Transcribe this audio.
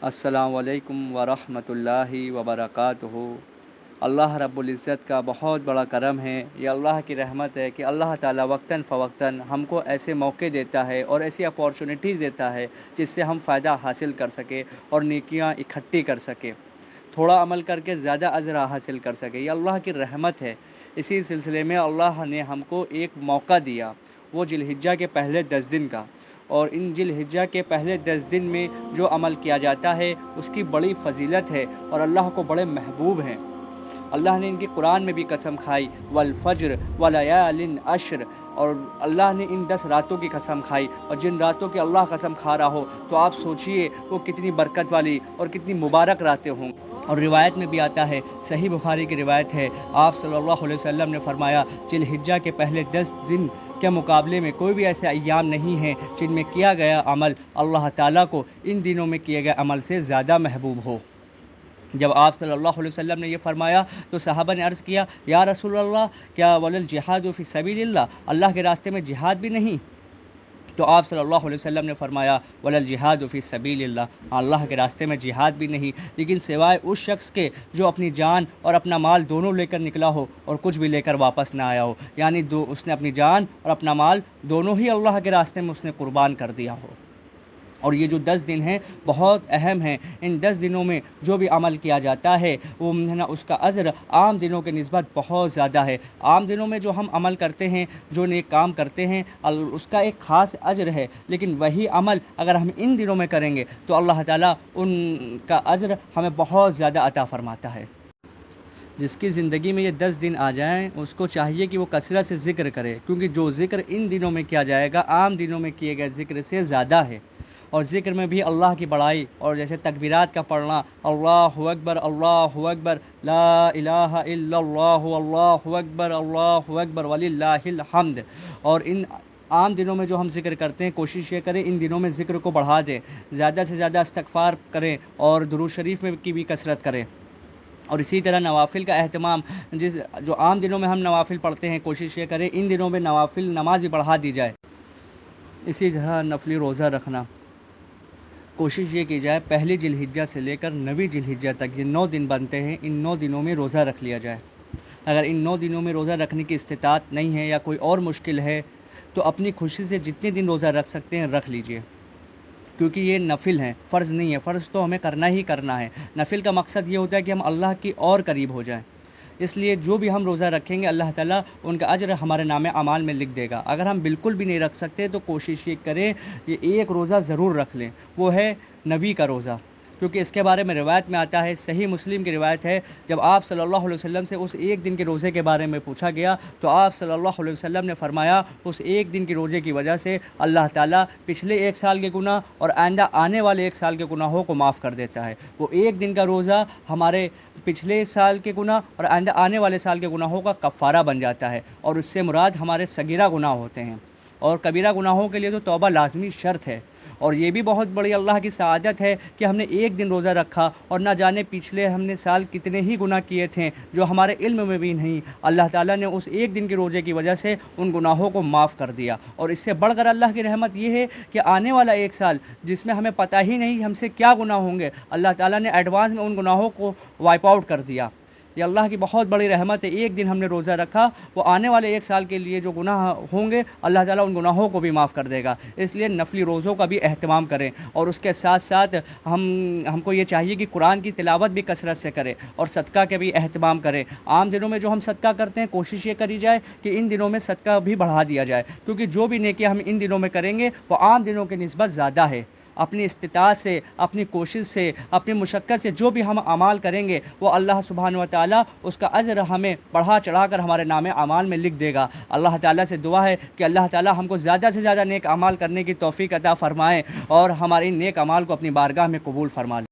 السلام علیکم ورحمۃ اللہ وبرکاتہ۔ اللہ رب العزت کا بہت بڑا کرم ہے، یہ اللہ کی رحمت ہے کہ اللہ تعالیٰ وقتاً فوقتاً ہم کو ایسے موقع دیتا ہے اور ایسی اپارچونیٹیز دیتا ہے جس سے ہم فائدہ حاصل کر سکیں اور نیکیاں اکٹھی کر سکیں، تھوڑا عمل کر کے زیادہ اجر حاصل کر سکیں۔ یہ اللہ کی رحمت ہے۔ اسی سلسلے میں اللہ نے ہم کو ایک موقع دیا، وہ ذی الحجہ کے پہلے 10 دن کا، اور ان ذی الحجہ کے پہلے 10 دن میں جو عمل کیا جاتا ہے اس کی بڑی فضیلت ہے اور اللہ کو بڑے محبوب ہیں۔ اللہ نے ان کی قرآن میں بھی قسم کھائی، والفجر ولیال عشر، اور اللہ نے ان 10 راتوں کی قسم کھائی، اور جن راتوں کی اللہ قسم کھا رہا ہو تو آپ سوچئے وہ کتنی برکت والی اور کتنی مبارک راتیں ہوں۔ اور روایت میں بھی آتا ہے، صحیح بخاری کی روایت ہے، آپ صلی اللہ علیہ وسلم نے فرمایا، ذی الحجہ کے پہلے 10 دن کے مقابلے میں کوئی بھی ایسے ایام نہیں ہیں جن میں کیا گیا عمل اللہ تعالیٰ کو ان دنوں میں کیے گئے عمل سے زیادہ محبوب ہو۔ جب آپ صلی اللہ علیہ وسلم نے یہ فرمایا تو صحابہ نے عرض کیا، یا رسول اللہ، کیا وللجہاد فی سبیل اللہ کے راستے میں جہاد بھی نہیں؟ تو آپ صلی اللہ علیہ وسلم نے فرمایا، وللجہاد فی سبیل اللہ کے راستے میں جہاد بھی نہیں، لیکن سوائے اس شخص کے جو اپنی جان اور اپنا مال دونوں لے کر نکلا ہو اور کچھ بھی لے کر واپس نہ آیا ہو، یعنی اس نے اپنی جان اور اپنا مال دونوں ہی اللہ کے راستے میں اس نے قربان کر دیا ہو۔ اور یہ جو 10 دن ہیں بہت اہم ہیں۔ ان 10 دنوں میں جو بھی عمل کیا جاتا ہے وہ اس کا اجر عام دنوں کے نسبت بہت زیادہ ہے۔ عام دنوں میں جو ہم عمل کرتے ہیں، جو نیک کام کرتے ہیں، اس کا ایک خاص اجر ہے، لیکن وہی عمل اگر ہم ان دنوں میں کریں گے تو اللہ تعالیٰ ان کا اجر ہمیں بہت زیادہ عطا فرماتا ہے۔ جس کی زندگی میں یہ 10 دن آ جائیں اس کو چاہیے کہ وہ کثرت سے ذکر کرے، کیونکہ جو ذکر ان دنوں میں کیا جائے گا عام دنوں میں کیے گئے ذکر سے زیادہ ہے۔ اور ذکر میں بھی اللہ کی بڑائی، اور جیسے تکبیرات کا پڑھنا، اللہ اکبر، لا الہ الا اللہ، اللہ اکبر وللہ الحمد۔ اور ان عام دنوں میں جو ہم ذکر کرتے ہیں کوشش یہ کریں ان دنوں میں ذکر کو بڑھا دیں، زیادہ سے زیادہ استغفار کریں اور درود شریف میں کی بھی کثرت کریں۔ اور اسی طرح نوافل کا اہتمام، جو عام دنوں میں ہم نوافل پڑھتے ہیں کوشش یہ کریں ان دنوں میں نوافل نماز بھی بڑھا دی جائے۔ اسی طرح نفلی روزہ رکھنا، کوشش یہ کی جائے پہلی ذی الحجہ سے لے کر 9ویں ذی الحجہ تک یہ 9 دن بنتے ہیں، ان 9 دنوں میں روزہ رکھ لیا جائے۔ اگر ان 9 دنوں میں روزہ رکھنے کی استطاعت نہیں ہے یا کوئی اور مشکل ہے تو اپنی خوشی سے جتنے دن روزہ رکھ سکتے ہیں رکھ لیجئے، کیونکہ یہ نفل ہیں، فرض نہیں ہے۔ فرض تو ہمیں کرنا ہی کرنا ہے، نفل کا مقصد یہ ہوتا ہے کہ ہم اللہ کی اور قریب ہو جائیں۔ اس لیے جو بھی ہم روزہ رکھیں گے اللہ تعالیٰ ان کا اجر ہمارے نام اعمال میں لکھ دے گا۔ اگر ہم بالکل بھی نہیں رکھ سکتے تو کوشش یہ کریں یہ ایک روزہ ضرور رکھ لیں، وہ ہے 9ویں کا روزہ، کیونکہ اس کے بارے میں روایت میں آتا ہے، صحیح مسلم کی روایت ہے، جب آپ صلی اللہ علیہ وسلم سے اس ایک دن کے روزے کے بارے میں پوچھا گیا تو آپ صلی اللہ علیہ وسلم نے فرمایا اس ایک دن کے روزے کی وجہ سے اللہ تعالیٰ پچھلے 1 سال کے گناہ اور آئندہ آنے والے 1 سال کے گناہوں کو معاف کر دیتا ہے۔ وہ ایک دن کا روزہ ہمارے پچھلے سال کے گناہ اور آئندہ آنے والے سال کے گناہوں کا کفارہ بن جاتا ہے، اور اس سے مراد ہمارے صغیرہ گناہ ہوتے ہیں، اور کبیرہ گناہوں کے لیے تو توبہ لازمی شرط ہے۔ اور یہ بھی بہت بڑی اللہ کی سعادت ہے کہ ہم نے ایک دن روزہ رکھا اور نہ جانے پچھلے ہم نے سال کتنے ہی گناہ کیے تھے جو ہمارے علم میں بھی نہیں، اللہ تعالیٰ نے اس ایک دن کے روزے کی وجہ سے ان گناہوں کو معاف کر دیا۔ اور اس سے بڑھ کر اللہ کی رحمت یہ ہے کہ آنے والا 1 سال جس میں ہمیں پتہ ہی نہیں ہم سے کیا گناہ ہوں گے، اللہ تعالیٰ نے ایڈوانس میں ان گناہوں کو وائپ آؤٹ کر دیا۔ یہ اللہ کی بہت بڑی رحمت ہے، ایک دن ہم نے روزہ رکھا، وہ آنے والے 1 سال کے لیے جو گناہ ہوں گے اللہ تعالیٰ ان گناہوں کو بھی معاف کر دے گا۔ اس لیے نفلی روزوں کا بھی اہتمام کریں، اور اس کے ساتھ ساتھ ہم کو یہ چاہیے کہ قرآن کی تلاوت بھی کثرت سے کریں اور صدقہ کے بھی اہتمام کریں۔ عام دنوں میں جو ہم صدقہ کرتے ہیں کوشش یہ کری جائے کہ ان دنوں میں صدقہ بھی بڑھا دیا جائے، کیونکہ جو بھی نیکیاں ہم ان دنوں میں کریں گے وہ عام دنوں کے نسبت زیادہ ہے۔ اپنی استطاعت سے، اپنی کوشش سے، اپنی مشقت سے جو بھی ہم اعمال کریں گے وہ اللہ سبحانہ و تعالیٰ اس کا اجر ہمیں بڑھا چڑھا کر ہمارے نام اعمال میں لکھ دے گا۔ اللہ تعالیٰ سے دعا ہے کہ اللہ تعالیٰ ہم کو زیادہ سے زیادہ نیک اعمال کرنے کی توفیق عطا فرمائے اور ہمارے نیک اعمال کو اپنی بارگاہ میں قبول فرما لے۔